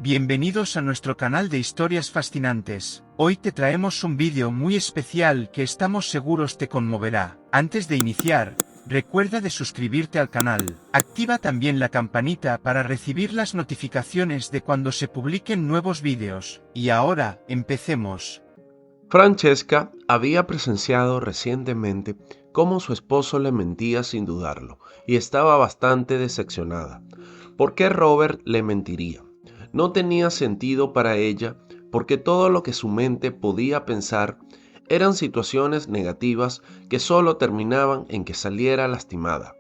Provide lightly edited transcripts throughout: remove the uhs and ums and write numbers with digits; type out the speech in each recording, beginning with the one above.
Bienvenidos a nuestro canal de historias fascinantes. Hoy te traemos un vídeo muy especial que estamos seguros te conmoverá. Antes de iniciar, recuerda de suscribirte al canal. Activa también la campanita para recibir las notificaciones de cuando se publiquen nuevos vídeos. Y ahora, empecemos. Francesca había presenciado recientemente cómo su esposo le mentía sin dudarlo, y estaba bastante decepcionada. ¿Por qué Robert le mentiría? No tenía sentido para ella, porque todo lo que su mente podía pensar eran situaciones negativas que solo terminaban en que saliera lastimada.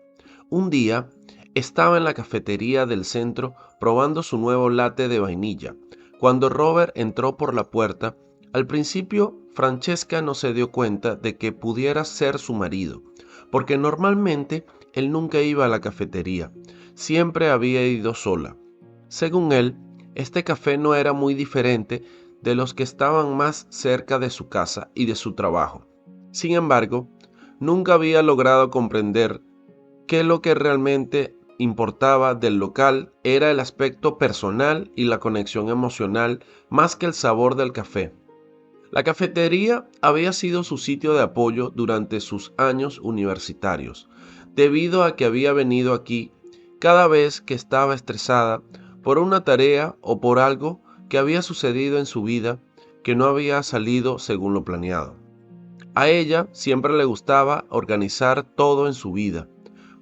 Un día, estaba en la cafetería del centro probando su nuevo latte de vainilla, cuando Robert entró por la puerta. Al principio, Francesca no se dio cuenta de que pudiera ser su marido, porque normalmente él nunca iba a la cafetería, siempre había ido sola. Según él, este café no era muy diferente de los que estaban más cerca de su casa y de su trabajo. Sin embargo, nunca había logrado comprender que lo que realmente importaba del local era el aspecto personal y la conexión emocional más que el sabor del café. La cafetería había sido su sitio de apoyo durante sus años universitarios, debido a que había venido aquí cada vez que estaba estresada por una tarea o por algo que había sucedido en su vida que no había salido según lo planeado. A ella siempre le gustaba organizar todo en su vida,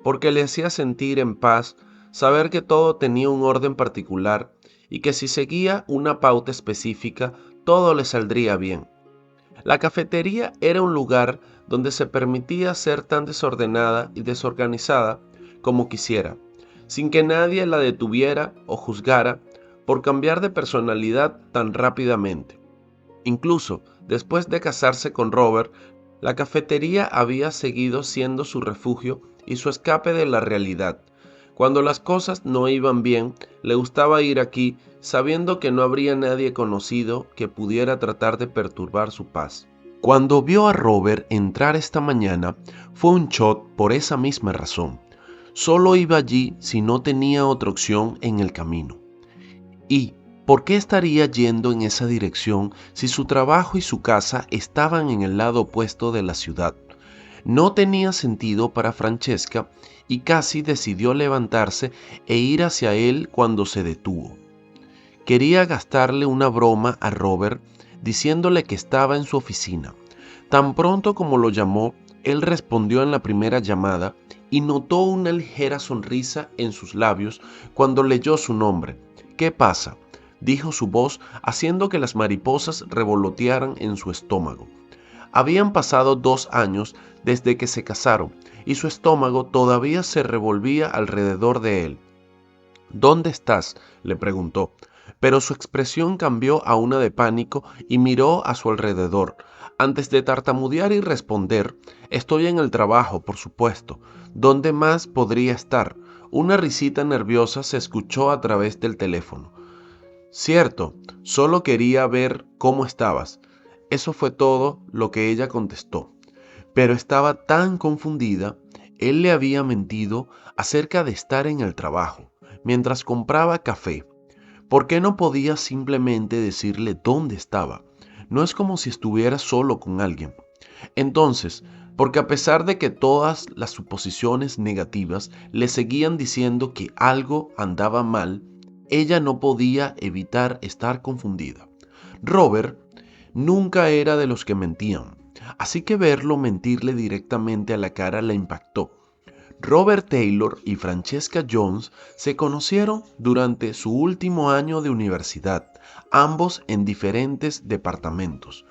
porque le hacía sentir en paz saber que todo tenía un orden particular y que si seguía una pauta específica, todo le saldría bien. La cafetería era un lugar donde se permitía ser tan desordenada y desorganizada como quisiera, sin que nadie la detuviera o juzgara por cambiar de personalidad tan rápidamente. Incluso después de casarse con Robert, la cafetería había seguido siendo su refugio y su escape de la realidad. Cuando las cosas no iban bien, le gustaba ir aquí sabiendo que no habría nadie conocido que pudiera tratar de perturbar su paz. Cuando vio a Robert entrar esta mañana, fue un shock por esa misma razón. Solo iba allí si no tenía otra opción en el camino. ¿Y por qué estaría yendo en esa dirección si su trabajo y su casa estaban en el lado opuesto de la ciudad? No tenía sentido para Francesca y casi decidió levantarse e ir hacia él cuando se detuvo. Quería gastarle una broma a Robert diciéndole que estaba en su oficina. Tan pronto como lo llamó, él respondió en la primera llamada y notó una ligera sonrisa en sus labios cuando leyó su nombre. ¿Qué pasa?, dijo su voz, haciendo que las mariposas revolotearan en su estómago. Habían pasado 2 años desde que se casaron y su estómago todavía se revolvía alrededor de él. ¿Dónde estás?, le preguntó, pero su expresión cambió a una de pánico y miró a su alrededor. Antes de tartamudear y responder, estoy en el trabajo, por supuesto. ¿Dónde más podría estar? Una risita nerviosa se escuchó a través del teléfono. Cierto, solo quería ver cómo estabas. Eso fue todo lo que ella contestó. Pero estaba tan confundida, él le había mentido acerca de estar en el trabajo, mientras compraba café. ¿Por qué no podía simplemente decirle dónde estaba? No es como si estuviera solo con alguien. Entonces, porque a pesar de que todas las suposiciones negativas le seguían diciendo que algo andaba mal, ella no podía evitar estar confundida. Robert nunca era de los que mentían, así que verlo mentirle directamente a la cara la impactó. Robert Taylor y Francesca Jones se conocieron durante su último año de universidad, ambos en diferentes departamentos.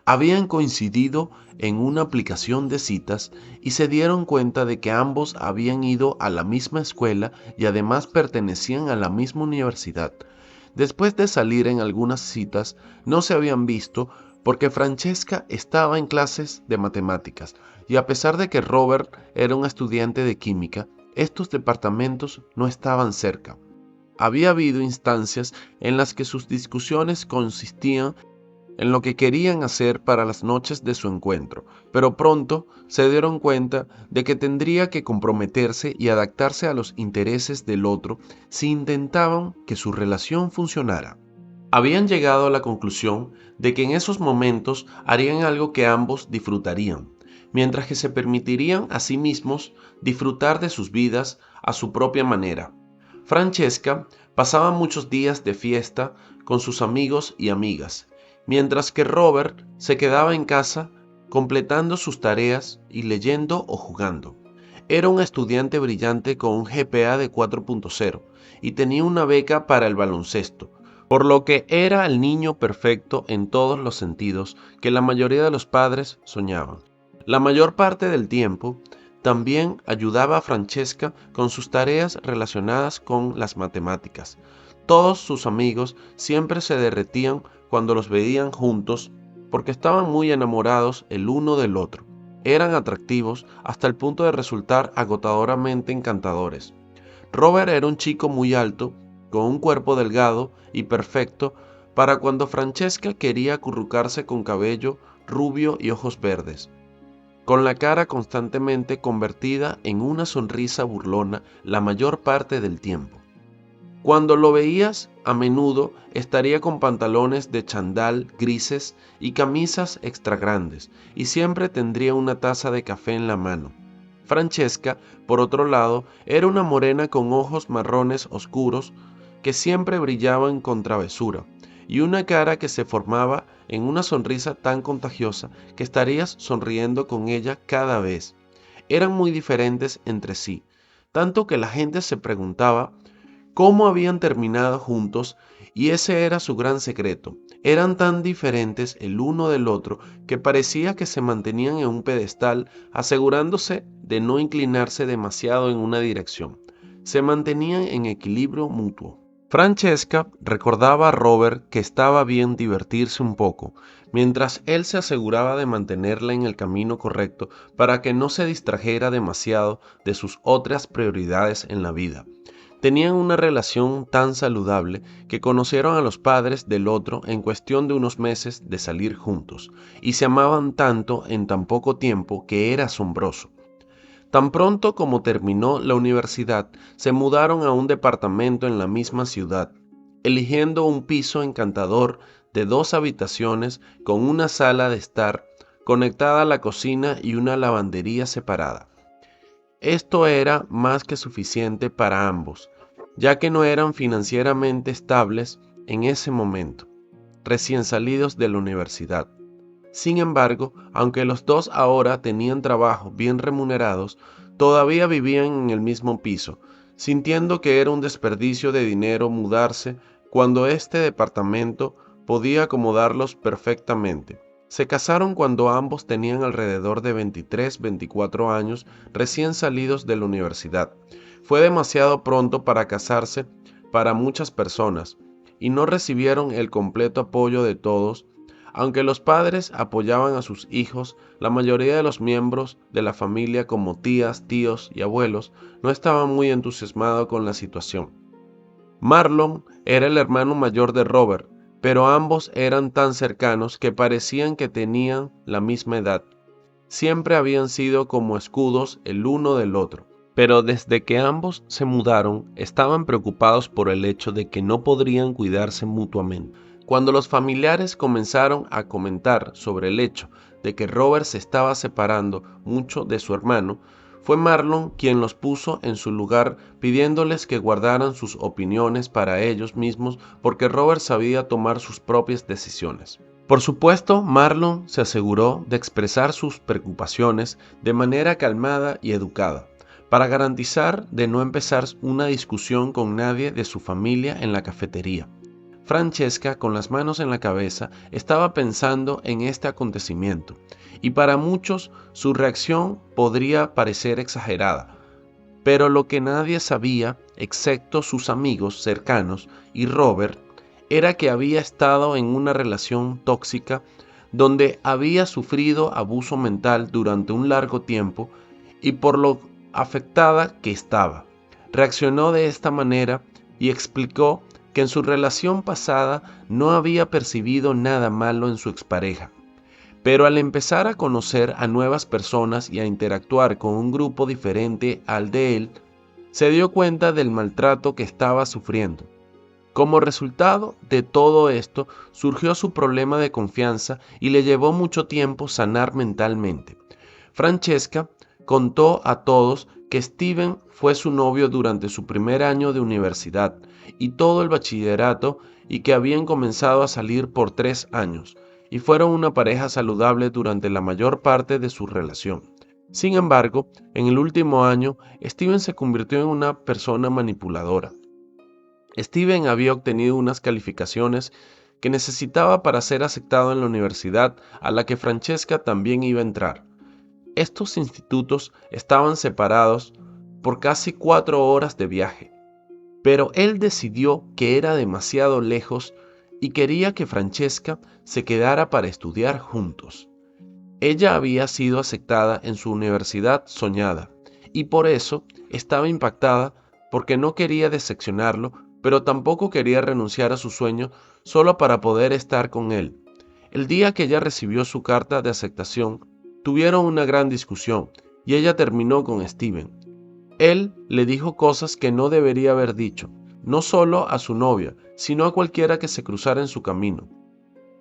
Habían coincidido en una aplicación de citas y se dieron cuenta de que ambos habían ido a la misma escuela y además pertenecían a la misma universidad. Después de salir en algunas citas, no se habían visto porque Francesca estaba en clases de matemáticas y a pesar de que Robert era un estudiante de química, estos departamentos no estaban cerca. Había habido instancias en las que sus discusiones consistían en lo que querían hacer para las noches de su encuentro, pero pronto se dieron cuenta de que tendría que comprometerse y adaptarse a los intereses del otro si intentaban que su relación funcionara. Habían llegado a la conclusión de que en esos momentos harían algo que ambos disfrutarían, mientras que se permitirían a sí mismos disfrutar de sus vidas a su propia manera. Francesca pasaba muchos días de fiesta con sus amigos y amigas, mientras que Robert se quedaba en casa completando sus tareas y leyendo o jugando. Era un estudiante brillante con un GPA de 4.0 y tenía una beca para el baloncesto, por lo que era el niño perfecto en todos los sentidos que la mayoría de los padres soñaban. La mayor parte del tiempo también ayudaba a Francesca con sus tareas relacionadas con las matemáticas. Todos sus amigos siempre se derretían cuando los veían juntos porque estaban muy enamorados el uno del otro. Eran atractivos hasta el punto de resultar agotadoramente encantadores. Robert era un chico muy alto, con un cuerpo delgado y perfecto para cuando Francesca quería acurrucarse con cabello rubio y ojos verdes, con la cara constantemente convertida en una sonrisa burlona la mayor parte del tiempo. Cuando lo veías, a menudo estaría con pantalones de chandal grises y camisas extra grandes, y siempre tendría una taza de café en la mano. Francesca, por otro lado, era una morena con ojos marrones oscuros que siempre brillaban con travesura, y una cara que se formaba en una sonrisa tan contagiosa que estarías sonriendo con ella cada vez. Eran muy diferentes entre sí, tanto que la gente se preguntaba cómo habían terminado juntos, y ese era su gran secreto. Eran tan diferentes el uno del otro que parecía que se mantenían en un pedestal, asegurándose de no inclinarse demasiado en una dirección. Se mantenían en equilibrio mutuo. Francesca recordaba a Robert que estaba bien divertirse un poco, mientras él se aseguraba de mantenerla en el camino correcto para que no se distrajera demasiado de sus otras prioridades en la vida. Tenían una relación tan saludable que conocieron a los padres del otro en cuestión de unos meses de salir juntos, y se amaban tanto en tan poco tiempo que era asombroso. Tan pronto como terminó la universidad, se mudaron a un departamento en la misma ciudad, eligiendo un piso encantador de 2 habitaciones con una sala de estar conectada a la cocina y una lavandería separada. Esto era más que suficiente para ambos, ya que no eran financieramente estables en ese momento, recién salidos de la universidad. Sin embargo, aunque los dos ahora tenían trabajos bien remunerados, todavía vivían en el mismo piso, sintiendo que era un desperdicio de dinero mudarse cuando este departamento podía acomodarlos perfectamente. Se casaron cuando ambos tenían alrededor de 23-24 años recién salidos de la universidad. Fue demasiado pronto para casarse para muchas personas y no recibieron el completo apoyo de todos. Aunque los padres apoyaban a sus hijos, la mayoría de los miembros de la familia como tías, tíos y abuelos no estaban muy entusiasmados con la situación. Marlon era el hermano mayor de Robert, pero ambos eran tan cercanos que parecían que tenían la misma edad. Siempre habían sido como escudos el uno del otro, pero desde que ambos se mudaron estaban preocupados por el hecho de que no podrían cuidarse mutuamente. Cuando los familiares comenzaron a comentar sobre el hecho de que Robert se estaba separando mucho de su hermano, fue Marlon quien los puso en su lugar pidiéndoles que guardaran sus opiniones para ellos mismos porque Robert sabía tomar sus propias decisiones. Por supuesto, Marlon se aseguró de expresar sus preocupaciones de manera calmada y educada, para garantizar de no empezar una discusión con nadie de su familia en la cafetería. Francesca, con las manos en la cabeza, estaba pensando en este acontecimiento, y para muchos su reacción podría parecer exagerada, pero lo que nadie sabía, excepto sus amigos cercanos y Robert, era que había estado en una relación tóxica donde había sufrido abuso mental durante un largo tiempo y por lo afectada que estaba. Reaccionó de esta manera y explicó que en su relación pasada no había percibido nada malo en su expareja. Pero al empezar a conocer a nuevas personas y a interactuar con un grupo diferente al de él, se dio cuenta del maltrato que estaba sufriendo. Como resultado de todo esto, surgió su problema de confianza y le llevó mucho tiempo sanar mentalmente. Francesca contó a todos que Steven fue su novio durante su primer año de universidad y todo el bachillerato y que habían comenzado a salir por 3 años y fueron una pareja saludable durante la mayor parte de su relación. Sin embargo, en el último año, Steven se convirtió en una persona manipuladora. Steven había obtenido unas calificaciones que necesitaba para ser aceptado en la universidad a la que Francesca también iba a entrar. Estos institutos estaban separados por casi 4 horas de viaje, pero él decidió que era demasiado lejos y quería que Francesca se quedara para estudiar juntos. Ella había sido aceptada en su universidad soñada y por eso estaba impactada porque no quería decepcionarlo, pero tampoco quería renunciar a su sueño solo para poder estar con él. El día que ella recibió su carta de aceptación, tuvieron una gran discusión y ella terminó con Steven. Él le dijo cosas que no debería haber dicho, no solo a su novia, sino a cualquiera que se cruzara en su camino.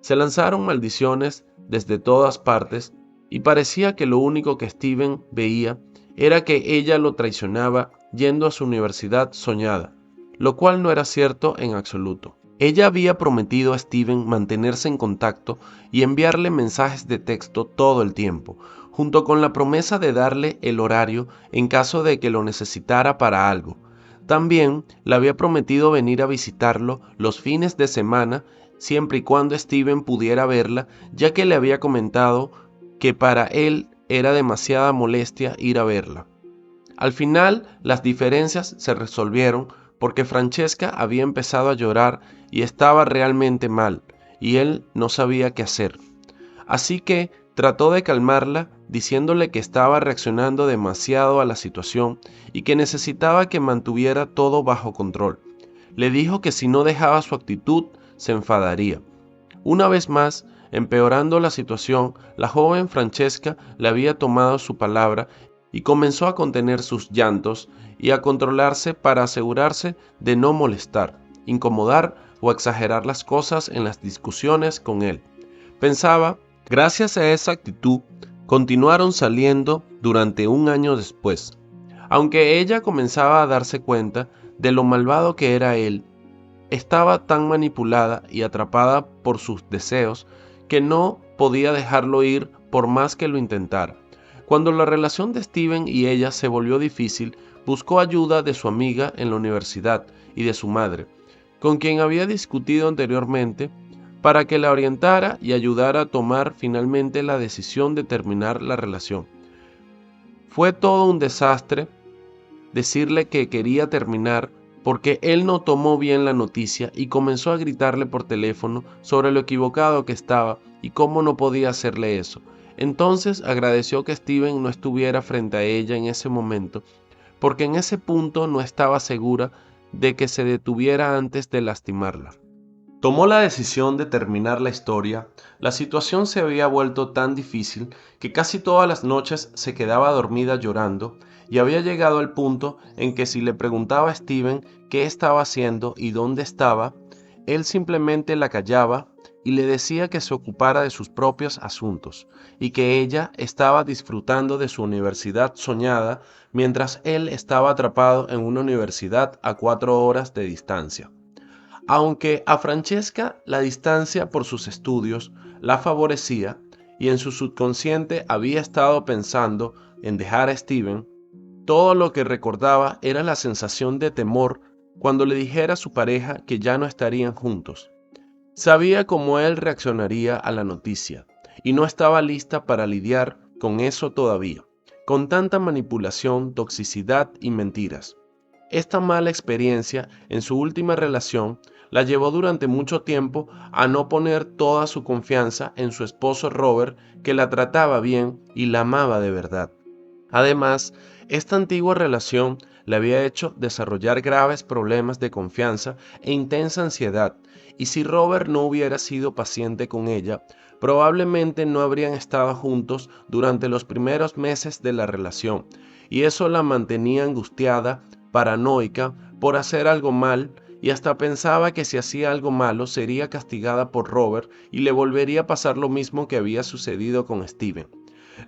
Se lanzaron maldiciones desde todas partes y parecía que lo único que Steven veía era que ella lo traicionaba yendo a su universidad soñada, lo cual no era cierto en absoluto. Ella había prometido a Steven mantenerse en contacto y enviarle mensajes de texto todo el tiempo, junto con la promesa de darle el horario en caso de que lo necesitara para algo. También le había prometido venir a visitarlo los fines de semana siempre y cuando Steven pudiera verla, ya que le había comentado que para él era demasiada molestia ir a verla. Al final, las diferencias se resolvieron porque Francesca había empezado a llorar y estaba realmente mal, y él no sabía qué hacer. Así que trató de calmarla, diciéndole que estaba reaccionando demasiado a la situación y que necesitaba que mantuviera todo bajo control. Le dijo que si no dejaba su actitud, se enfadaría. Una vez más, empeorando la situación, la joven Francesca le había tomado su palabra y comenzó a contener sus llantos y a controlarse para asegurarse de no molestar, incomodar o exagerar las cosas en las discusiones con él. Pensaba, gracias a esa actitud, continuaron saliendo durante un año después. Aunque ella comenzaba a darse cuenta de lo malvado que era él, estaba tan manipulada y atrapada por sus deseos que no podía dejarlo ir por más que lo intentara. Cuando la relación de Steven y ella se volvió difícil, buscó ayuda de su amiga en la universidad y de su madre, con quien había discutido anteriormente, para que la orientara y ayudara a tomar finalmente la decisión de terminar la relación. Fue todo un desastre decirle que quería terminar porque él no tomó bien la noticia y comenzó a gritarle por teléfono sobre lo equivocado que estaba y cómo no podía hacerle eso. Entonces agradeció que Steven no estuviera frente a ella en ese momento, porque en ese punto no estaba segura de que se detuviera antes de lastimarla. Tomó la decisión de terminar la historia. La situación se había vuelto tan difícil que casi todas las noches se quedaba dormida llorando y había llegado al punto en que si le preguntaba a Steven qué estaba haciendo y dónde estaba, él simplemente la callaba y le decía que se ocupara de sus propios asuntos y que ella estaba disfrutando de su universidad soñada mientras él estaba atrapado en una universidad a 4 horas de distancia. Aunque a Francesca la distancia por sus estudios la favorecía y en su subconsciente había estado pensando en dejar a Steven, todo lo que recordaba era la sensación de temor cuando le dijera a su pareja que ya no estarían juntos. Sabía cómo él reaccionaría a la noticia y no estaba lista para lidiar con eso todavía, con tanta manipulación, toxicidad y mentiras. Esta mala experiencia en su última relación la llevó durante mucho tiempo a no poner toda su confianza en su esposo Robert, que la trataba bien y la amaba de verdad. Además, esta antigua relación le había hecho desarrollar graves problemas de confianza e intensa ansiedad, y si Robert no hubiera sido paciente con ella, probablemente no habrían estado juntos durante los primeros meses de la relación, y eso la mantenía angustiada, paranoica por hacer algo mal y hasta pensaba que si hacía algo malo sería castigada por Robert y le volvería a pasar lo mismo que había sucedido con Steven.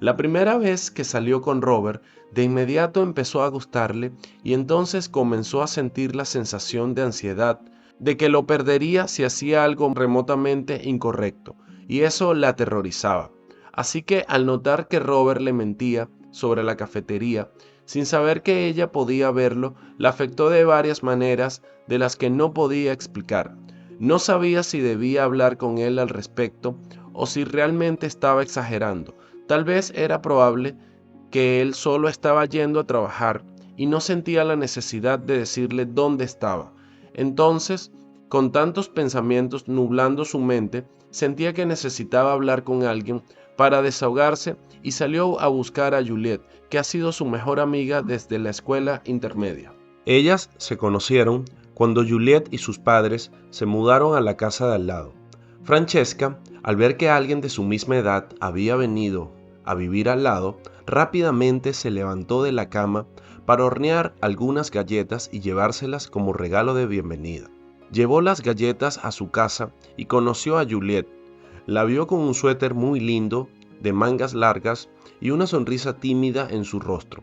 La primera vez que salió con Robert, de inmediato empezó a gustarle y entonces comenzó a sentir la sensación de ansiedad, de que lo perdería si hacía algo remotamente incorrecto, y eso la aterrorizaba. Así que al notar que Robert le mentía sobre la cafetería, sin saber que ella podía verlo, la afectó de varias maneras de las que no podía explicar. No sabía si debía hablar con él al respecto o si realmente estaba exagerando. Tal vez era probable que él solo estaba yendo a trabajar y no sentía la necesidad de decirle dónde estaba. Entonces, con tantos pensamientos nublando su mente, sentía que necesitaba hablar con alguien para desahogarse y salió a buscar a Juliet, que ha sido su mejor amiga desde la escuela intermedia. Ellas se conocieron cuando Juliet y sus padres se mudaron a la casa de al lado. Francesca, al ver que alguien de su misma edad había venido a vivir al lado, rápidamente se levantó de la cama para hornear algunas galletas y llevárselas como regalo de bienvenida. Llevó las galletas a su casa y conoció a Juliet. La vio con un suéter muy lindo, de mangas largas y una sonrisa tímida en su rostro.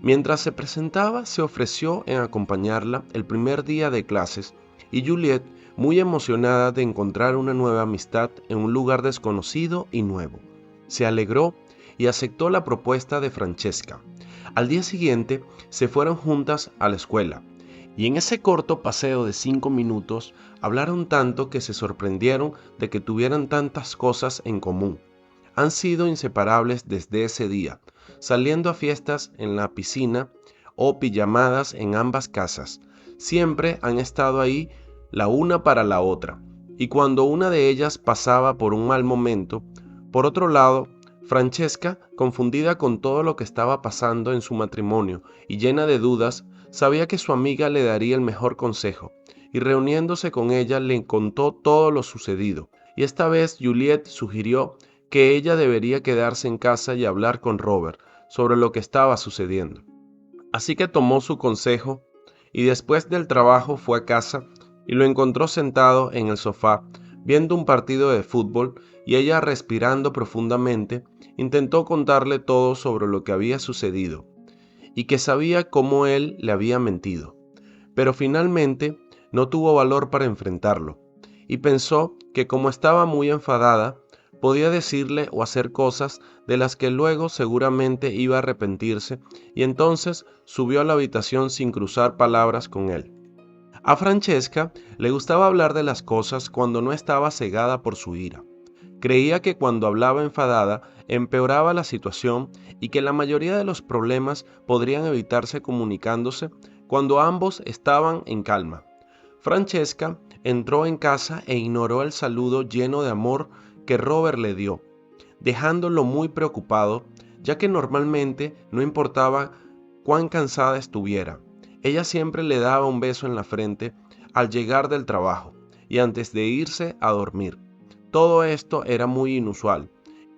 Mientras se presentaba, se ofreció en acompañarla el primer día de clases y Juliet, muy emocionada de encontrar una nueva amistad en un lugar desconocido y nuevo, se alegró y aceptó la propuesta de Francesca. Al día siguiente se fueron juntas a la escuela y en ese corto paseo de 5 minutos hablaron tanto que se sorprendieron de que tuvieran tantas cosas en común. Han sido inseparables desde ese día, saliendo a fiestas en la piscina o pijamadas en ambas casas. Siempre han estado ahí la una para la otra, y cuando una de ellas pasaba por un mal momento, por otro lado, Francesca, confundida con todo lo que estaba pasando en su matrimonio y llena de dudas, sabía que su amiga le daría el mejor consejo, y reuniéndose con ella le contó todo lo sucedido, y esta vez Juliet sugirió que ella debería quedarse en casa y hablar con Robert sobre lo que estaba sucediendo. Así que tomó su consejo y después del trabajo fue a casa y lo encontró sentado en el sofá viendo un partido de fútbol y ella respirando profundamente intentó contarle todo sobre lo que había sucedido y que sabía cómo él le había mentido. Pero finalmente no tuvo valor para enfrentarlo y pensó que como estaba muy enfadada, podía decirle o hacer cosas de las que luego seguramente iba a arrepentirse y entonces subió a la habitación sin cruzar palabras con él. A Francesca le gustaba hablar de las cosas cuando no estaba cegada por su ira. Creía que cuando hablaba enfadada empeoraba la situación y que la mayoría de los problemas podrían evitarse comunicándose cuando ambos estaban en calma. Francesca entró en casa e ignoró el saludo lleno de amor que Robert le dio, dejándolo muy preocupado, ya que normalmente no importaba cuán cansada estuviera. Ella siempre le daba un beso en la frente al llegar del trabajo y antes de irse a dormir. Todo esto era muy inusual,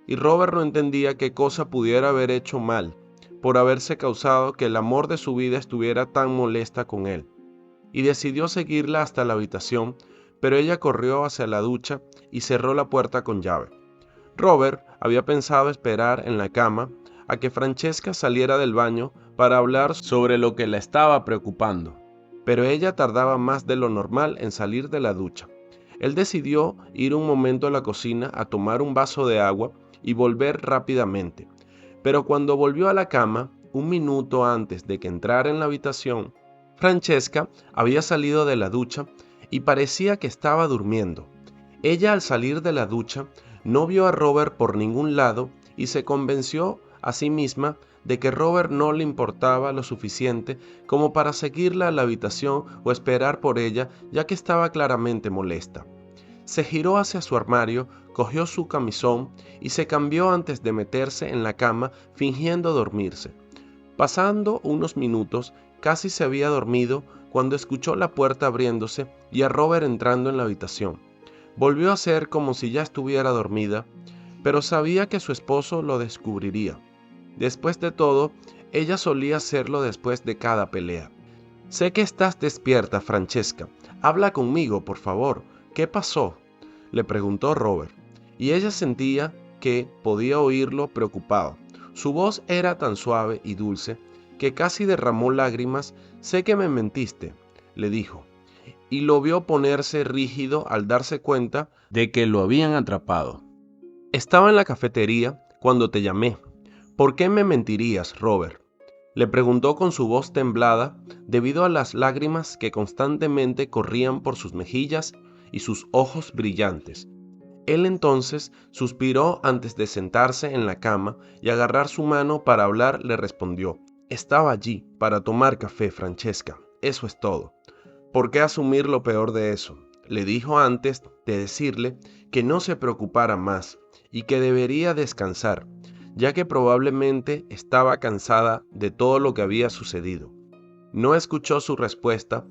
y Robert no entendía qué cosa pudiera haber hecho mal por haberse causado que el amor de su vida estuviera tan molesta con él, y decidió seguirla hasta la habitación, pero ella corrió hacia la ducha y cerró la puerta con llave. Robert había pensado esperar en la cama a que Francesca saliera del baño para hablar sobre lo que la estaba preocupando, pero ella tardaba más de lo normal en salir de la ducha. Él decidió ir un momento a la cocina a tomar un vaso de agua y volver rápidamente, pero cuando volvió a la cama, un minuto antes de que entrara en la habitación, Francesca había salido de la ducha y parecía que estaba durmiendo. Ella al salir de la ducha no vio a Robert por ningún lado y se convenció a sí misma de que Robert no le importaba lo suficiente como para seguirla a la habitación o esperar por ella, ya que estaba claramente molesta. Se giró hacia su armario, cogió su camisón y se cambió antes de meterse en la cama fingiendo dormirse. Pasando unos minutos, casi se había dormido cuando escuchó la puerta abriéndose y a Robert entrando en la habitación. Volvió a hacer como si ya estuviera dormida, pero sabía que su esposo lo descubriría. Después de todo, ella solía hacerlo después de cada pelea. Sé que estás despierta, Francesca. Habla conmigo, por favor. ¿Qué pasó?, le preguntó Robert, y ella sentía que podía oírlo preocupado. Su voz era tan suave y dulce que casi derramó lágrimas. Sé que me mentiste, le dijo, y lo vio ponerse rígido al darse cuenta de que lo habían atrapado. Estaba en la cafetería cuando te llamé. ¿Por qué me mentirías, Robert?, le preguntó con su voz temblada debido a las lágrimas que constantemente corrían por sus mejillas y sus ojos brillantes. Él entonces suspiró antes de sentarse en la cama y agarrar su mano para hablar. Le respondió: estaba allí para tomar café, Francesca. Eso es todo. ¿Por qué asumir lo peor de eso? Le dijo antes de decirle que no se preocupara más y que debería descansar, ya que probablemente estaba cansada de todo lo que había sucedido. No escuchó su respuesta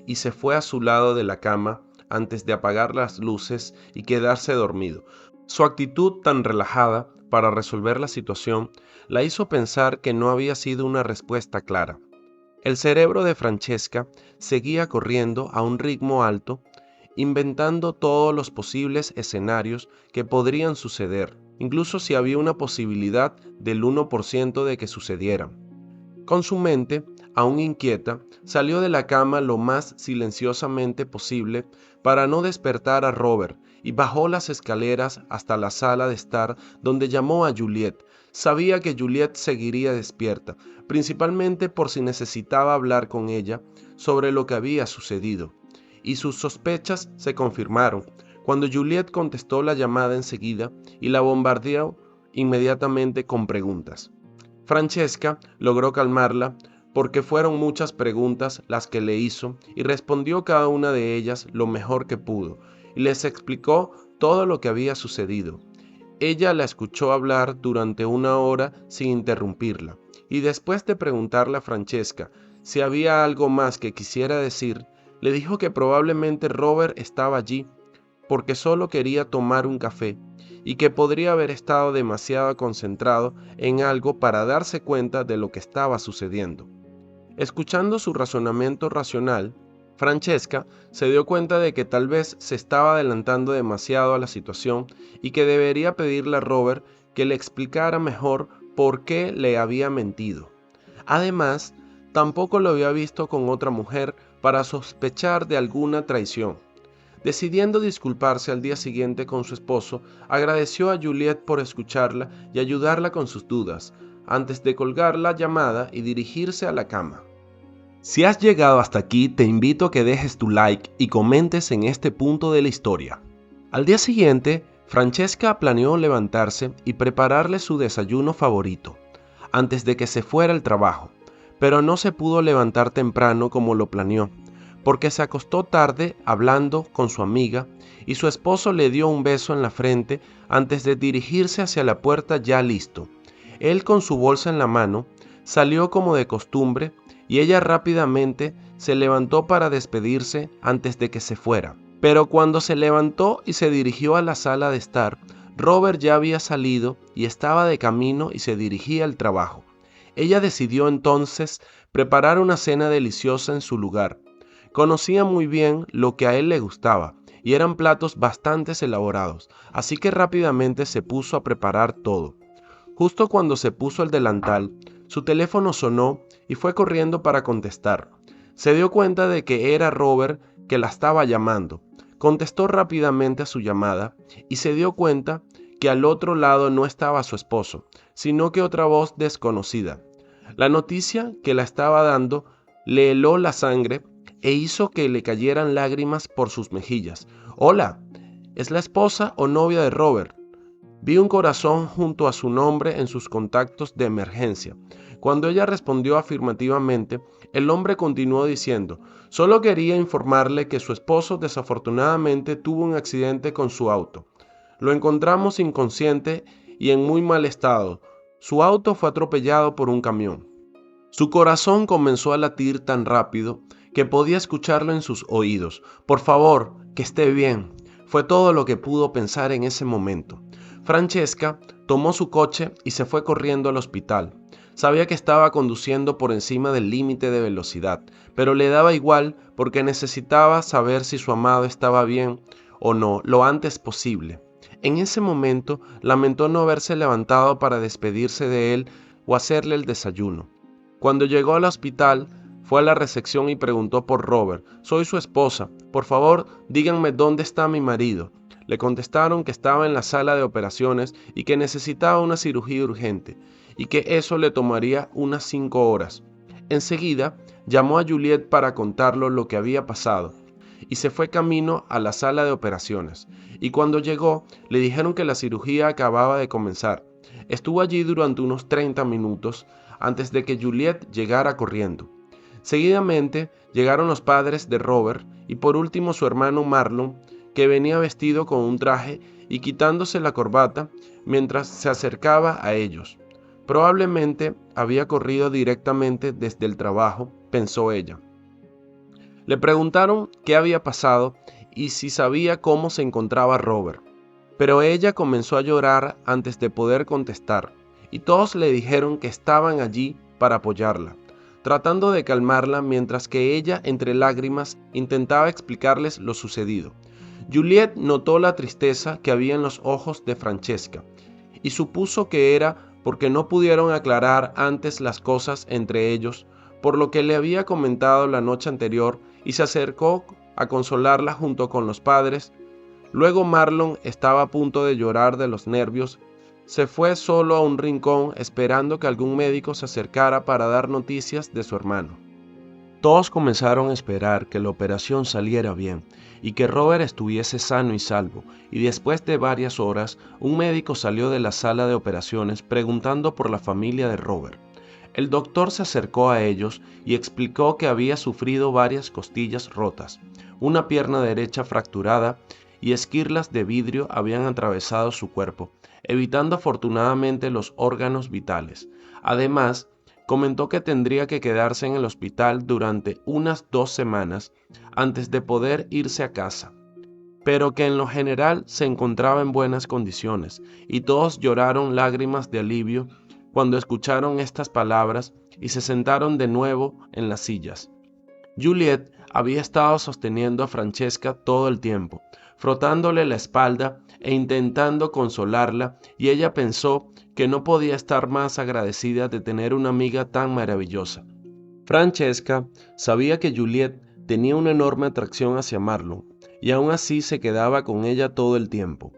y se fue a su lado de la cama antes de apagar las luces y quedarse dormido. Su actitud tan relajada para resolver la situación la hizo pensar que no había sido una respuesta clara. El cerebro de Francesca seguía corriendo a un ritmo alto, inventando todos los posibles escenarios que podrían suceder, incluso si había una posibilidad del 1% de que sucedieran. Con su mente aún inquieta, salió de la cama lo más silenciosamente posible para no despertar a Robert y bajó las escaleras hasta la sala de estar, donde llamó a Juliet. Sabía que Juliet seguiría despierta, principalmente por si necesitaba hablar con ella sobre lo que había sucedido. Y sus sospechas se confirmaron cuando Juliet contestó la llamada enseguida y la bombardeó inmediatamente con preguntas. Francesca logró calmarla porque fueron muchas preguntas las que le hizo y respondió cada una de ellas lo mejor que pudo y les explicó todo lo que había sucedido. Ella la escuchó hablar durante 1 hora sin interrumpirla y después de preguntarle a Francesca si había algo más que quisiera decir, le dijo que probablemente Robert estaba allí porque solo quería tomar un café y que podría haber estado demasiado concentrado en algo para darse cuenta de lo que estaba sucediendo. Escuchando su razonamiento racional, Francesca se dio cuenta de que tal vez se estaba adelantando demasiado a la situación y que debería pedirle a Robert que le explicara mejor por qué le había mentido. Además, tampoco lo había visto con otra mujer para sospechar de alguna traición. Decidiendo disculparse al día siguiente con su esposo, agradeció a Juliet por escucharla y ayudarla con sus dudas, antes de colgar la llamada y dirigirse a la cama. Si has llegado hasta aquí, te invito a que dejes tu like y comentes en este punto de la historia. Al día siguiente, Francesca planeó levantarse y prepararle su desayuno favorito, antes de que se fuera al trabajo, pero no se pudo levantar temprano como lo planeó, porque se acostó tarde hablando con su amiga y su esposo le dio un beso en la frente antes de dirigirse hacia la puerta ya listo. Él, con su bolsa en la mano, salió como de costumbre y ella rápidamente se levantó para despedirse antes de que se fuera. Pero cuando se levantó y se dirigió a la sala de estar, Robert ya había salido y estaba de camino y se dirigía al trabajo. Ella decidió entonces preparar una cena deliciosa en su lugar. Conocía muy bien lo que a él le gustaba y eran platos bastante elaborados, así que rápidamente se puso a preparar todo. Justo cuando se puso el delantal, su teléfono sonó y fue corriendo para contestar. Se dio cuenta de que era Robert que la estaba llamando. Contestó rápidamente a su llamada y se dio cuenta que al otro lado no estaba su esposo, sino que otra voz desconocida. La noticia que la estaba dando le heló la sangre e hizo que le cayeran lágrimas por sus mejillas. «Hola, ¿es la esposa o novia de Robert?». Vi un corazón junto a su nombre en sus contactos de emergencia. Cuando ella respondió afirmativamente, el hombre continuó diciendo: «Solo quería informarle que su esposo desafortunadamente tuvo un accidente con su auto. Lo encontramos inconsciente y en muy mal estado. Su auto fue atropellado por un camión». Su corazón comenzó a latir tan rápido que podía escucharlo en sus oídos. «Por favor, que esté bien», fue todo lo que pudo pensar en ese momento. Francesca tomó su coche y se fue corriendo al hospital. Sabía que estaba conduciendo por encima del límite de velocidad, pero le daba igual porque necesitaba saber si su amado estaba bien o no lo antes posible. En ese momento lamentó no haberse levantado para despedirse de él o hacerle el desayuno. Cuando llegó al hospital, fue a la recepción y preguntó por Robert. Soy su esposa. Por favor, díganme dónde está mi marido. Le contestaron que estaba en la sala de operaciones y que necesitaba una cirugía urgente, y que eso le tomaría unas 5 horas. Enseguida, llamó a Juliet para contarle lo que había pasado, y se fue camino a la sala de operaciones. Y cuando llegó, le dijeron que la cirugía acababa de comenzar. Estuvo allí durante unos 30 minutos antes de que Juliet llegara corriendo. Seguidamente llegaron los padres de Robert y por último su hermano Marlon, que venía vestido con un traje y quitándose la corbata mientras se acercaba a ellos. Probablemente había corrido directamente desde el trabajo, pensó ella. Le preguntaron qué había pasado y si sabía cómo se encontraba Robert, pero ella comenzó a llorar antes de poder contestar, y todos le dijeron que estaban allí para apoyarla, tratando de calmarla mientras que ella, entre lágrimas, intentaba explicarles lo sucedido. Juliet notó la tristeza que había en los ojos de Francesca y supuso que era porque no pudieron aclarar antes las cosas entre ellos, por lo que le había comentado la noche anterior, y se acercó a consolarla junto con los padres. Luego Marlon estaba a punto de llorar de los nervios. Se fue solo a un rincón esperando que algún médico se acercara para dar noticias de su hermano. Todos comenzaron a esperar que la operación saliera bien y que Robert estuviese sano y salvo, y después de varias horas, un médico salió de la sala de operaciones preguntando por la familia de Robert. El doctor se acercó a ellos y explicó que había sufrido varias costillas rotas, una pierna derecha fracturada y esquirlas de vidrio habían atravesado su cuerpo, evitando afortunadamente los órganos vitales. Además, comentó que tendría que quedarse en el hospital durante unas 2 semanas antes de poder irse a casa, pero que en lo general se encontraba en buenas condiciones, y todos lloraron lágrimas de alivio cuando escucharon estas palabras y se sentaron de nuevo en las sillas. Juliet había estado sosteniendo a Francesca todo el tiempo, frotándole la espalda e intentando consolarla, y ella pensó que no podía estar más agradecida de tener una amiga tan maravillosa. Francesca sabía que Juliet tenía una enorme atracción hacia Marlon, y aún así se quedaba con ella todo el tiempo.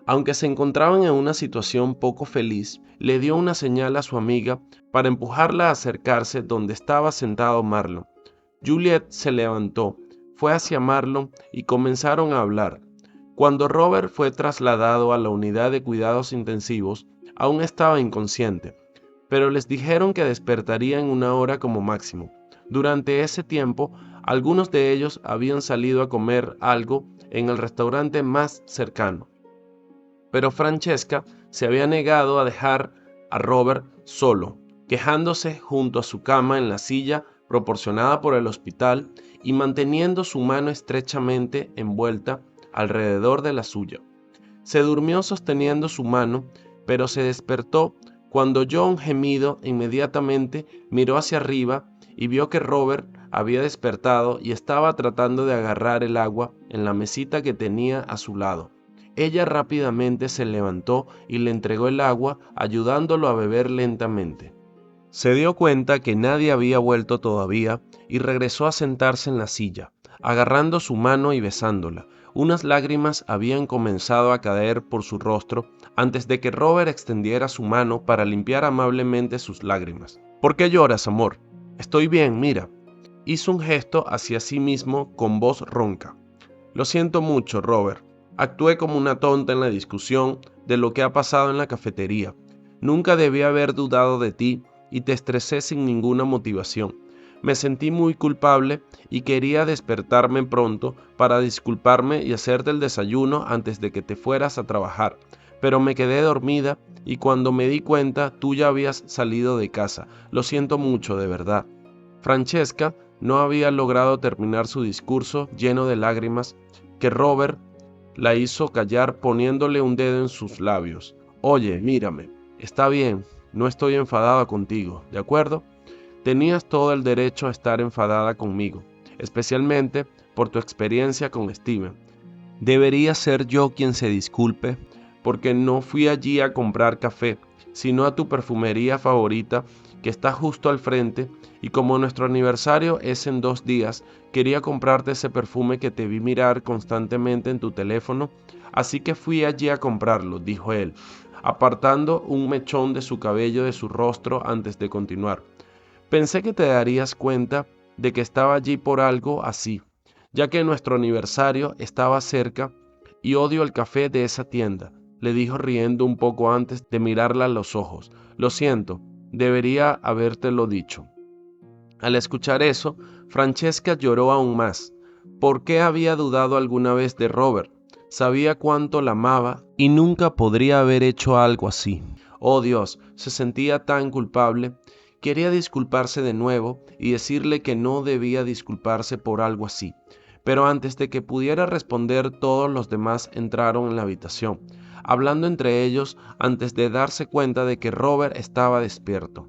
Aunque se encontraban en una situación poco feliz, le dio una señal a su amiga para empujarla a acercarse donde estaba sentado Marlon. Juliet se levantó, fue hacia Marlon y comenzaron a hablar. Cuando Robert fue trasladado a la unidad de cuidados intensivos, aún estaba inconsciente, pero les dijeron que despertaría en 1 hora como máximo. Durante ese tiempo, algunos de ellos habían salido a comer algo en el restaurante más cercano, pero Francesca se había negado a dejar a Robert solo, quejándose junto a su cama en la silla proporcionada por el hospital y manteniendo su mano estrechamente envuelta alrededor de la suya. Se durmió sosteniendo su mano, pero se despertó cuando oyó un gemido. Inmediatamente miró hacia arriba y vio que Robert había despertado y estaba tratando de agarrar el agua en la mesita que tenía a su lado. Ella rápidamente se levantó y le entregó el agua, ayudándolo a beber lentamente. Se dio cuenta que nadie había vuelto todavía y regresó a sentarse en la silla, agarrando su mano y besándola. Unas lágrimas habían comenzado a caer por su rostro antes de que Robert extendiera su mano para limpiar amablemente sus lágrimas. ¿Por qué lloras, amor? Estoy bien, mira. Hizo un gesto hacia sí mismo con voz ronca. Lo siento mucho, Robert. Actué como una tonta en la discusión de lo que ha pasado en la cafetería. Nunca debí haber dudado de ti y te estresé sin ninguna motivación. Me sentí muy culpable y quería despertarme pronto para disculparme y hacerte el desayuno antes de que te fueras a trabajar, pero me quedé dormida y cuando me di cuenta tú ya habías salido de casa. Lo siento mucho, de verdad. Francesca no había logrado terminar su discurso lleno de lágrimas que Robert la hizo callar poniéndole un dedo en sus labios. Oye, mírame, está bien, no estoy enfadada contigo, ¿de acuerdo? Tenías todo el derecho a estar enfadada conmigo, especialmente por tu experiencia con Steven. ¿Debería ser yo quien se disculpe? Porque no fui allí a comprar café, sino a tu perfumería favorita que está justo al frente, y como nuestro aniversario es en 2 días, quería comprarte ese perfume que te vi mirar constantemente en tu teléfono, así que fui allí a comprarlo, dijo él, apartando un mechón de su cabello de su rostro antes de continuar. Pensé que te darías cuenta de que estaba allí por algo así, ya que nuestro aniversario estaba cerca y odio el café de esa tienda, le dijo riendo un poco antes de mirarla a los ojos. Lo siento, debería habértelo dicho. Al escuchar eso, Francesca lloró aún más. ¿Por qué había dudado alguna vez de Robert? Sabía cuánto la amaba y nunca podría haber hecho algo así. Oh Dios, se sentía tan culpable. Quería disculparse de nuevo y decirle que no debía disculparse por algo así. Pero antes de que pudiera responder, todos los demás entraron en la habitación, hablando entre ellos antes de darse cuenta de que Robert estaba despierto.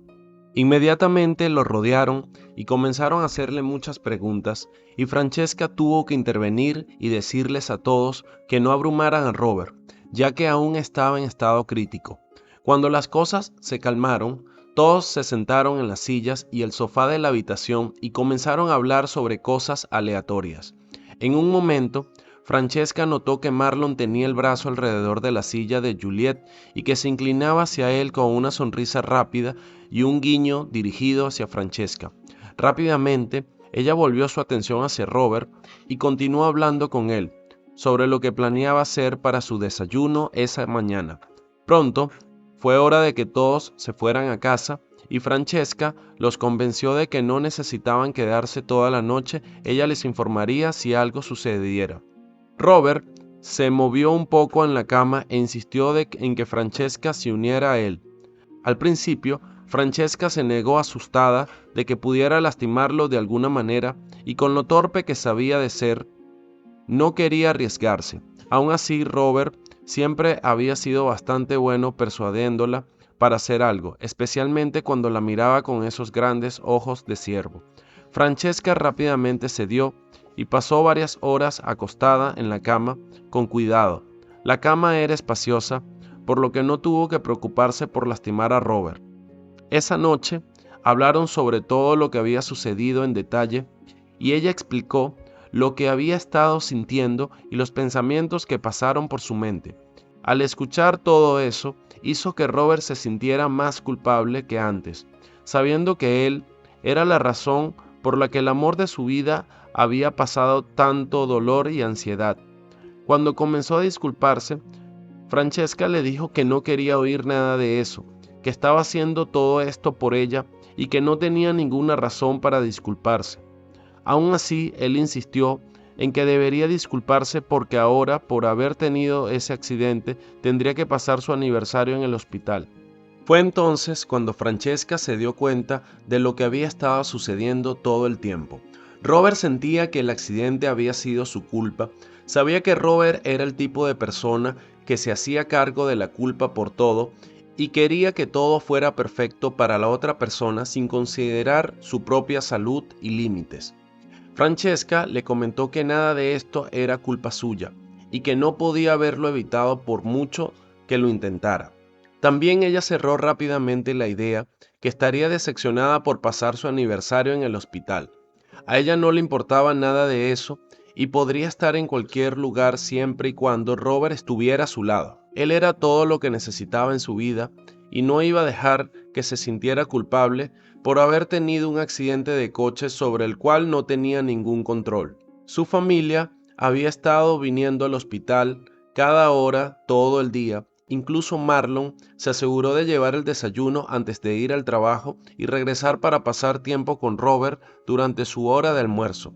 Inmediatamente lo rodearon y comenzaron a hacerle muchas preguntas, y Francesca tuvo que intervenir y decirles a todos que no abrumaran a Robert, ya que aún estaba en estado crítico. Cuando las cosas se calmaron, todos se sentaron en las sillas y el sofá de la habitación y comenzaron a hablar sobre cosas aleatorias. En un momento, Francesca notó que Marlon tenía el brazo alrededor de la silla de Juliet y que se inclinaba hacia él con una sonrisa rápida y un guiño dirigido hacia Francesca. Rápidamente, ella volvió su atención hacia Robert y continuó hablando con él sobre lo que planeaba hacer para su desayuno esa mañana. Pronto, fue hora de que todos se fueran a casa y Francesca los convenció de que no necesitaban quedarse toda la noche, ella les informaría si algo sucediera. Robert se movió un poco en la cama e insistió en que Francesca se uniera a él. Al principio, Francesca se negó asustada de que pudiera lastimarlo de alguna manera y con lo torpe que sabía de ser, no quería arriesgarse. Aún así, Robert siempre había sido bastante bueno persuadiéndola para hacer algo, especialmente cuando la miraba con esos grandes ojos de ciervo. Francesca rápidamente cedió y pasó varias horas acostada en la cama con cuidado. La cama era espaciosa, por lo que no tuvo que preocuparse por lastimar a Robert. Esa noche hablaron sobre todo lo que había sucedido en detalle y ella explicó lo que había estado sintiendo y los pensamientos que pasaron por su mente. Al escuchar todo eso, hizo que Robert se sintiera más culpable que antes, sabiendo que él era la razón por la que el amor de su vida había pasado tanto dolor y ansiedad. Cuando comenzó a disculparse, Francesca le dijo que no quería oír nada de eso, que estaba haciendo todo esto por ella y que no tenía ninguna razón para disculparse. Aún así, él insistió en que debería disculparse porque ahora, por haber tenido ese accidente, tendría que pasar su aniversario en el hospital. Fue entonces cuando Francesca se dio cuenta de lo que había estado sucediendo todo el tiempo. Robert sentía que el accidente había sido su culpa. Sabía que Robert era el tipo de persona que se hacía cargo de la culpa por todo y quería que todo fuera perfecto para la otra persona sin considerar su propia salud y límites. Francesca le comentó que nada de esto era culpa suya y que no podía haberlo evitado por mucho que lo intentara. También ella cerró rápidamente la idea que estaría decepcionada por pasar su aniversario en el hospital. A ella no le importaba nada de eso y podría estar en cualquier lugar siempre y cuando Robert estuviera a su lado. Él era todo lo que necesitaba en su vida y no iba a dejar que se sintiera culpable por haber tenido un accidente de coche sobre el cual no tenía ningún control. Su familia había estado viniendo al hospital cada hora, todo el día. Incluso Marlon se aseguró de llevar el desayuno antes de ir al trabajo y regresar para pasar tiempo con Robert durante su hora de almuerzo.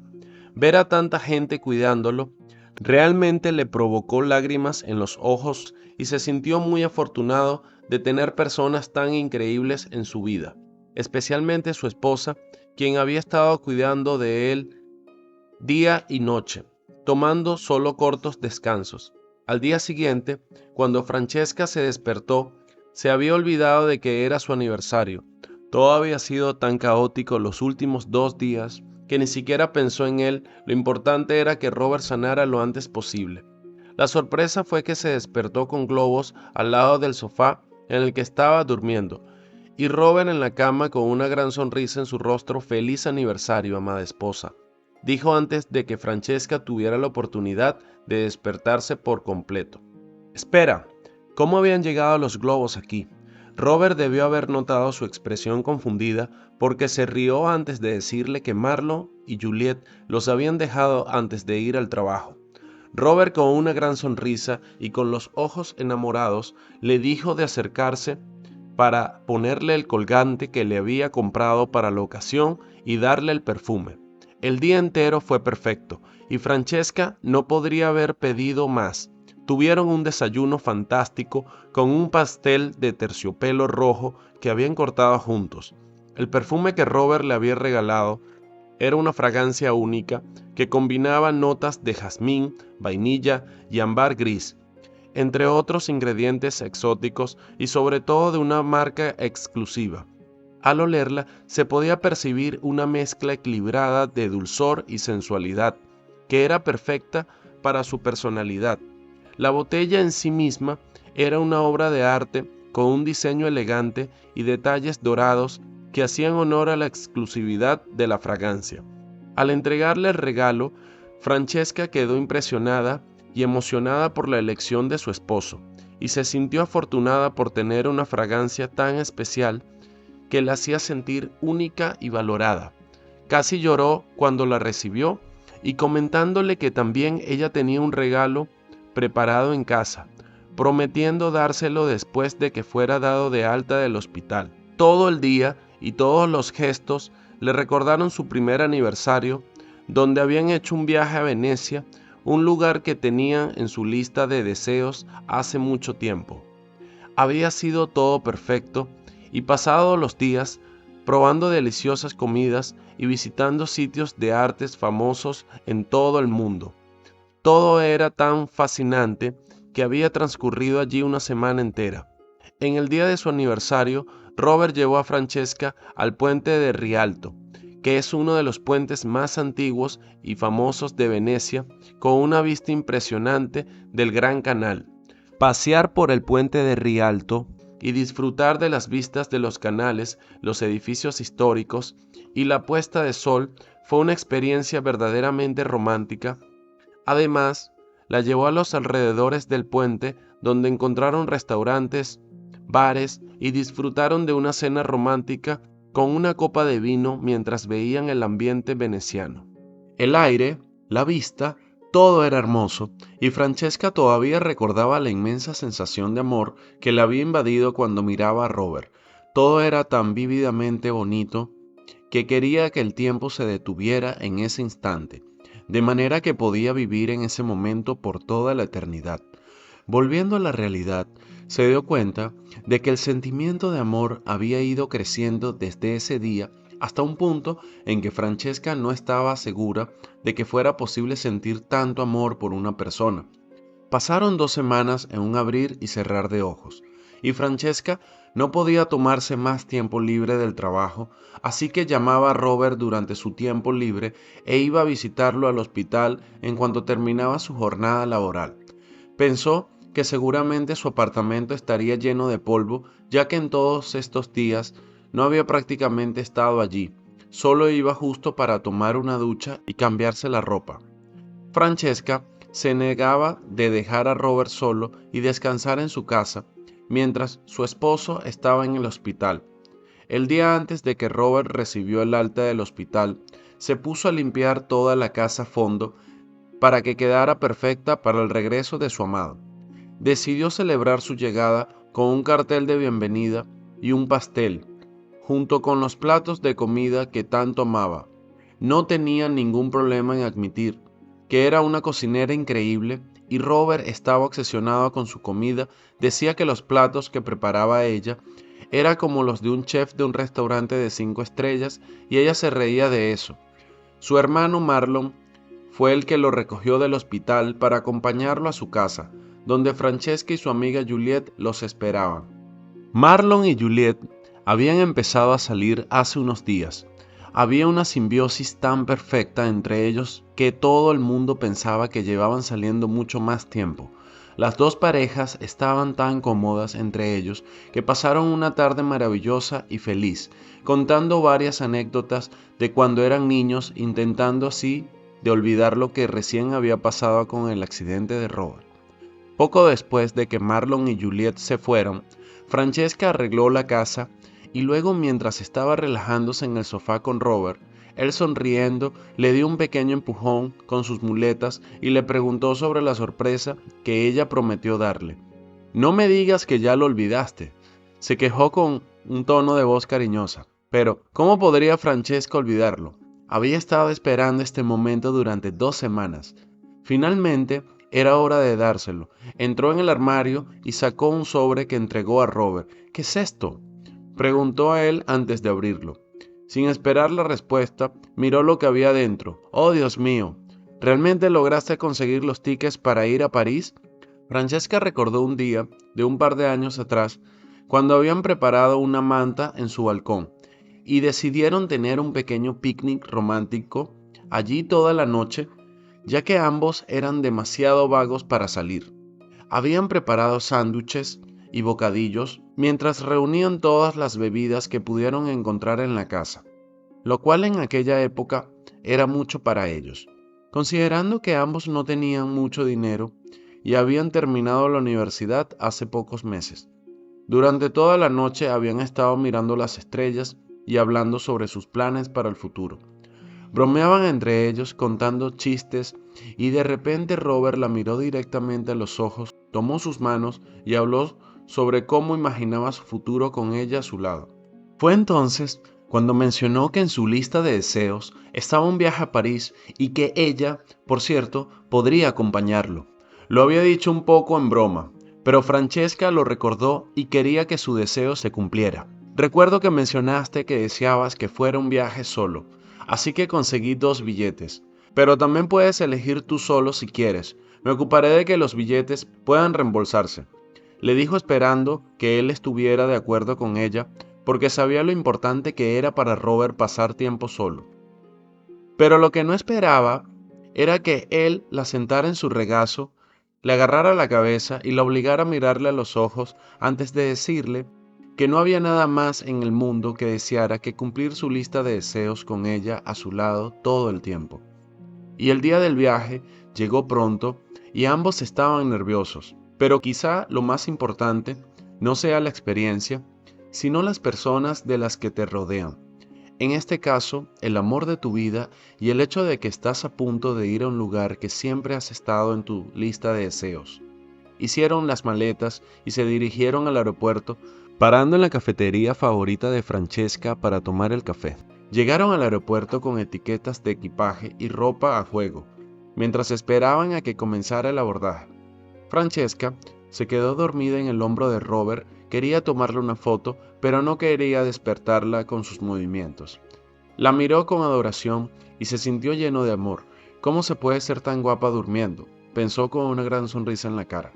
Ver a tanta gente cuidándolo realmente le provocó lágrimas en los ojos y se sintió muy afortunado de tener personas tan increíbles en su vida, especialmente su esposa, quien había estado cuidando de él día y noche, tomando solo cortos descansos. Al día siguiente, cuando Francesca se despertó, Se había olvidado de que era su aniversario. Todo había sido tan caótico los últimos 2 días que ni siquiera pensó en él. Lo importante era que Robert sanara lo antes posible. La sorpresa fue que se despertó con globos al lado del sofá en el que estaba durmiendo, y Robert en la cama con una gran sonrisa en su rostro. «Feliz aniversario, amada esposa», dijo antes de que Francesca tuviera la oportunidad de despertarse por completo. «Espera, ¿cómo habían llegado los globos aquí?». Robert debió haber notado su expresión confundida porque se rió antes de decirle que Marlon y Juliet los habían dejado antes de ir al trabajo. Robert, con una gran sonrisa y con los ojos enamorados, le dijo de acercarse para ponerle el colgante que le había comprado para la ocasión y darle el perfume. El día entero fue perfecto y Francesca no podría haber pedido más. Tuvieron un desayuno fantástico con un pastel de terciopelo rojo que habían cortado juntos. El perfume que Robert le había regalado era una fragancia única que combinaba notas de jazmín, vainilla y ámbar gris, entre otros ingredientes exóticos y sobre todo de una marca exclusiva. Al olerla se podía percibir una mezcla equilibrada de dulzor y sensualidad, que era perfecta para su personalidad. La botella en sí misma era una obra de arte con un diseño elegante y detalles dorados que hacían honor a la exclusividad de la fragancia. Al entregarle el regalo, Francesca quedó impresionada y emocionada por la elección de su esposo, y se sintió afortunada por tener una fragancia tan especial que la hacía sentir única y valorada. Casi lloró cuando la recibió y comentándole que también ella tenía un regalo preparado en casa, prometiendo dárselo después de que fuera dado de alta del hospital. Todo el día y todos los gestos le recordaron su primer aniversario, donde habían hecho un viaje a Venecia, un lugar que tenían en su lista de deseos hace mucho tiempo. Había sido todo perfecto y pasados los días, probando deliciosas comidas y visitando sitios de artes famosos en todo el mundo. Todo era tan fascinante que había transcurrido allí una semana entera. En el día de su aniversario, Robert llevó a Francesca al puente de Rialto, que es uno de los puentes más antiguos y famosos de Venecia, con una vista impresionante del Gran Canal. Pasear por el puente de Rialto y disfrutar de las vistas de los canales, los edificios históricos y la puesta de sol fue una experiencia verdaderamente romántica. Además, la llevó a los alrededores del puente, donde encontraron restaurantes, bares y disfrutaron de una cena romántica con una copa de vino mientras veían el ambiente veneciano. El aire, la vista, todo era hermoso, y Francesca todavía recordaba la inmensa sensación de amor que le había invadido cuando miraba a Robert. Todo era tan vívidamente bonito que quería que el tiempo se detuviera en ese instante, de manera que podía vivir en ese momento por toda la eternidad. Volviendo a la realidad, se dio cuenta de que el sentimiento de amor había ido creciendo desde ese día hasta un punto en que Francesca no estaba segura de que fuera posible sentir tanto amor por una persona. Pasaron 2 semanas en un abrir y cerrar de ojos, y Francesca no podía tomarse más tiempo libre del trabajo, así que llamaba a Robert durante su tiempo libre e iba a visitarlo al hospital en cuanto terminaba su jornada laboral. Pensó que seguramente su apartamento estaría lleno de polvo, ya que en todos estos días no había prácticamente estado allí, solo iba justo para tomar una ducha y cambiarse la ropa. Francesca se negaba de dejar a Robert solo y descansar en su casa, mientras su esposo estaba en el hospital. El día antes de que Robert recibió el alta del hospital, se puso a limpiar toda la casa a fondo para que quedara perfecta para el regreso de su amado. Decidió celebrar su llegada con un cartel de bienvenida y un pastel, junto con los platos de comida que tanto amaba. No tenía ningún problema en admitir que era una cocinera increíble y Robert estaba obsesionado con su comida. Decía que los platos que preparaba ella eran como los de un chef de un restaurante de 5 estrellas y ella se reía de eso. Su hermano Marlon fue el que lo recogió del hospital para acompañarlo a su casa, donde Francesca y su amiga Juliet los esperaban. Marlon y Juliet habían empezado a salir hace unos días. Había una simbiosis tan perfecta entre ellos que todo el mundo pensaba que llevaban saliendo mucho más tiempo. Las dos parejas estaban tan cómodas entre ellos que pasaron una tarde maravillosa y feliz, contando varias anécdotas de cuando eran niños, intentando así de olvidar lo que recién había pasado con el accidente de Robert. Poco después de que Marlon y Juliet se fueron, Francesca arregló la casa y luego, mientras estaba relajándose en el sofá con Robert, él sonriendo le dio un pequeño empujón con sus muletas y le preguntó sobre la sorpresa que ella prometió darle. «No me digas que ya lo olvidaste», se quejó con un tono de voz cariñosa. Pero, ¿cómo podría Francesca olvidarlo? Había estado esperando este momento durante 2 semanas. Finalmente, era hora de dárselo. Entró en el armario y sacó un sobre que entregó a Robert. «¿Qué es esto?», preguntó a él antes de abrirlo. Sin esperar la respuesta, miró lo que había dentro. «Oh, Dios mío, ¿realmente lograste conseguir los tickets para ir a París?». Francesca recordó un día, de un par de años atrás, cuando habían preparado una manta en su balcón y decidieron tener un pequeño picnic romántico allí toda la noche, ya que ambos eran demasiado vagos para salir. Habían preparado sándwiches y bocadillos mientras reunían todas las bebidas que pudieron encontrar en la casa, lo cual en aquella época era mucho para ellos, considerando que ambos no tenían mucho dinero y habían terminado la universidad hace pocos meses. Durante toda la noche habían estado mirando las estrellas y hablando sobre sus planes para el futuro. Bromeaban entre ellos, contando chistes, y de repente Robert la miró directamente a los ojos, tomó sus manos y habló sobre cómo imaginaba su futuro con ella a su lado. Fue entonces cuando mencionó que en su lista de deseos estaba un viaje a París y que ella, por cierto, podría acompañarlo. Lo había dicho un poco en broma, pero Francesca lo recordó y quería que su deseo se cumpliera. «Recuerdo que mencionaste que deseabas que fuera un viaje solo, así que conseguí 2 billetes, pero también puedes elegir tú solo si quieres. Me ocuparé de que los billetes puedan reembolsarse», le dijo, esperando que él estuviera de acuerdo con ella, porque sabía lo importante que era para Robert pasar tiempo solo. Pero lo que no esperaba era que él la sentara en su regazo, le agarrara la cabeza y la obligara a mirarle a los ojos antes de decirle que no había nada más en el mundo que deseara que cumplir su lista de deseos con ella a su lado todo el tiempo. Y el día del viaje llegó pronto y ambos estaban nerviosos, pero quizá lo más importante no sea la experiencia, sino las personas de las que te rodean. En este caso, el amor de tu vida y el hecho de que estás a punto de ir a un lugar que siempre has estado en tu lista de deseos. Hicieron las maletas y se dirigieron al aeropuerto, parando en la cafetería favorita de Francesca para tomar el café. Llegaron al aeropuerto con etiquetas de equipaje y ropa a juego, mientras esperaban a que comenzara el abordaje. Francesca se quedó dormida en el hombro de Robert. Quería tomarle una foto, pero no quería despertarla con sus movimientos. La miró con adoración y se sintió lleno de amor. «¿Cómo se puede ser tan guapa durmiendo?», pensó con una gran sonrisa en la cara.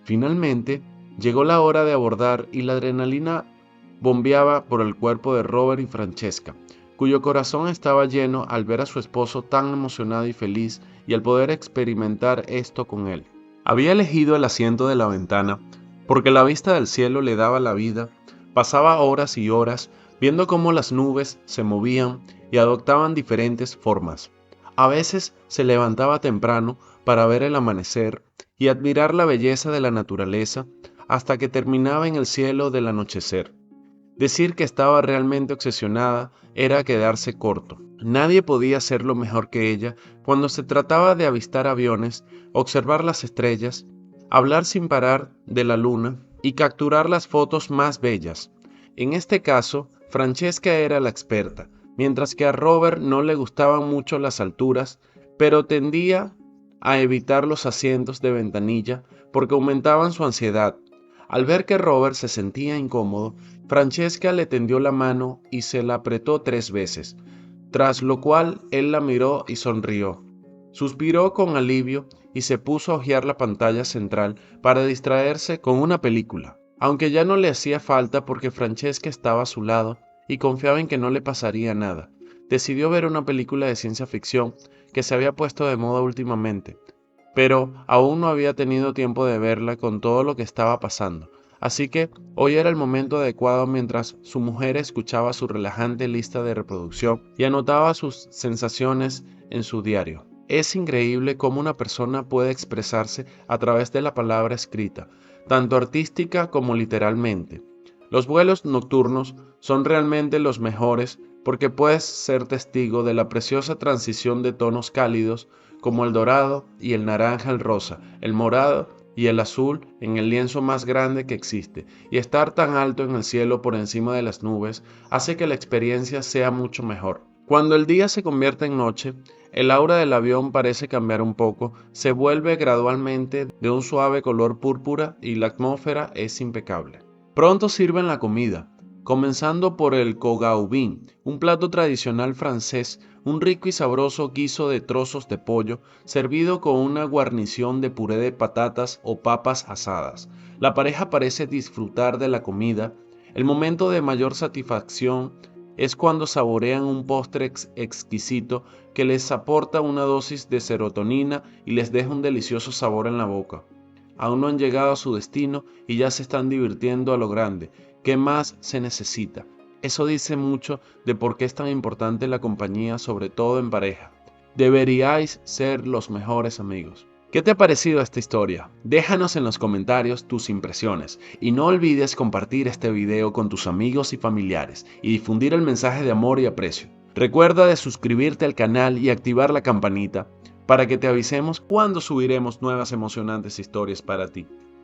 Finalmente, llegó la hora de abordar y la adrenalina bombeaba por el cuerpo de Robert y Francesca, cuyo corazón estaba lleno al ver a su esposo tan emocionado y feliz y al poder experimentar esto con él. Había elegido el asiento de la ventana porque la vista del cielo le daba la vida. Pasaba horas y horas viendo cómo las nubes se movían y adoptaban diferentes formas. A veces se levantaba temprano para ver el amanecer y admirar la belleza de la naturaleza hasta que terminaba en el cielo del anochecer. Decir que estaba realmente obsesionada era quedarse corto. Nadie podía hacerlo mejor que ella cuando se trataba de avistar aviones, observar las estrellas, hablar sin parar de la luna y capturar las fotos más bellas. En este caso, Francesca era la experta, mientras que a Robert no le gustaban mucho las alturas, pero tendía a evitar los asientos de ventanilla porque aumentaban su ansiedad. Al ver que Robert se sentía incómodo, Francesca le tendió la mano y se la apretó 3 veces, tras lo cual él la miró y sonrió. Suspiró con alivio y se puso a hojear la pantalla central para distraerse con una película. aunque ya no le hacía falta porque Francesca estaba a su lado y confiaba en que no le pasaría nada. Decidió ver una película de ciencia ficción que se había puesto de moda últimamente, pero aún no había tenido tiempo de verla con todo lo que estaba pasando. Así que hoy era el momento adecuado mientras su mujer escuchaba su relajante lista de reproducción y anotaba sus sensaciones en su diario. Es increíble cómo una persona puede expresarse a través de la palabra escrita, tanto artística como literalmente. Los vuelos nocturnos son realmente los mejores porque puedes ser testigo de la preciosa transición de tonos cálidos como el dorado y el naranja al rosa, el morado y el azul en el lienzo más grande que existe, y estar tan alto en el cielo por encima de las nubes hace que la experiencia sea mucho mejor. Cuando el día se convierte en noche, el aura del avión parece cambiar un poco, se vuelve gradualmente de un suave color púrpura y la atmósfera es impecable. Pronto sirven la comida, comenzando por el cogaubin, un plato tradicional francés, un rico y sabroso guiso de trozos de pollo, servido con una guarnición de puré de patatas o papas asadas. La pareja parece disfrutar de la comida. El momento de mayor satisfacción es cuando saborean un postre exquisito que les aporta una dosis de serotonina y les deja un delicioso sabor en la boca. Aún no han llegado a su destino y ya se están divirtiendo a lo grande. ¿Qué más se necesita? Eso dice mucho de por qué es tan importante la compañía, sobre todo en pareja. Deberíais ser los mejores amigos. ¿Qué te ha parecido esta historia? Déjanos en los comentarios tus impresiones y no olvides compartir este video con tus amigos y familiares y difundir el mensaje de amor y aprecio. Recuerda de suscribirte al canal y activar la campanita para que te avisemos cuando subiremos nuevas emocionantes historias para ti.